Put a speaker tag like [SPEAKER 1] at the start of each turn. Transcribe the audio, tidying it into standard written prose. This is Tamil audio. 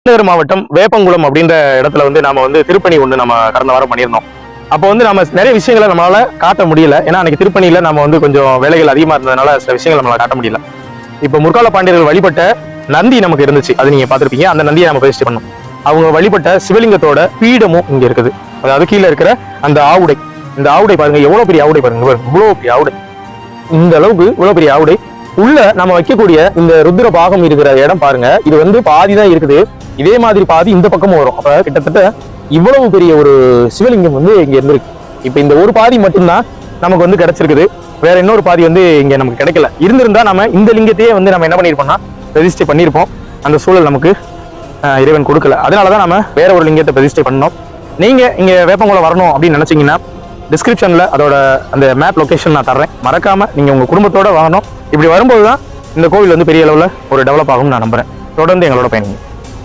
[SPEAKER 1] விருதுநகர் மாவட்டம் வேப்பங்குளம் அப்படின்ற இடத்துல வந்து நாம வந்து திருப்பணி ஒன்று நம்ம கடந்த வாரம் பண்ணியிருந்தோம். அப்போ வந்து நம்ம நிறைய விஷயங்களை நம்மளால காட்ட முடியல. ஏன்னா அன்னைக்கு திருப்பணியில நம்ம வந்து கொஞ்சம் வேலைகள் அதிகமா இருந்ததுனால சில விஷயங்கள் நம்மளால காட்ட முடியல. இப்போ முற்கால பாண்டியர்கள் வழிபட்ட நந்தி நமக்கு இருந்துச்சு, அது நீங்க பார்த்திருப்பீங்க. அந்த நந்தியை நம்ம பிரதிஷ்டை பண்ணோம். அவங்க வழிபட்ட சிவலிங்கத்தோட பீடமும் இங்க இருக்குது. அதாவது கீழே இருக்கிற அந்த ஆவுடை, இந்த ஆவுடை பாருங்க, எவ்வளவு பெரிய ஆவுடை பாருங்க, இவ்வளவு பெரிய ஆவுடை, இந்த அளவுக்கு இவ்வளவு பெரிய ஆவுடை. உள்ள நம்ம வைக்கக்கூடிய இந்த ருத்ர பாகம் இருக்கிற இடம் பாருங்க, இது வந்து பாதி தான் இருக்குது. இதே மாதிரி பாதி இந்த பக்கமும் வரும். அப்ப கிட்டத்தட்ட இவ்வளவு பெரிய ஒரு சிவலிங்கம் வந்து இங்க இருந்திருக்கு. இப்ப இந்த ஒரு பாதி மட்டும்தான் நமக்கு வந்து கிடைச்சிருக்குது. வேற இன்னொரு பாதி வந்து இங்க நமக்கு கிடைக்கல. இருந்திருந்தா நம்ம இந்த லிங்கத்தையே வந்து நம்ம என்ன பண்ணிருப்போம்னா பிரதிஷ்டை பண்ணியிருப்போம். அந்த சூழல் நமக்கு இறைவன் கொடுக்கல. அதனாலதான் நம்ம வேற ஒரு லிங்கத்தை பிரதிஷ்டை பண்ணோம். நீங்க இங்க வேப்பங்குளம் வரணும் அப்படின்னு நினைச்சீங்கன்னா டிஸ்கிரிப்ஷன்ல அதோட அந்த மேப் லொகேஷன் நான் தர்றேன். மறக்காம நீங்க உங்க குடும்பத்தோட வாங்கணும். இப்படி வரும்போது தான் இந்த கோவில் வந்து பெரிய அளவுல ஒரு டெவலப் ஆகும்னு நான் நம்புறேன். தொடர்ந்து எங்களோட பயணிங்க.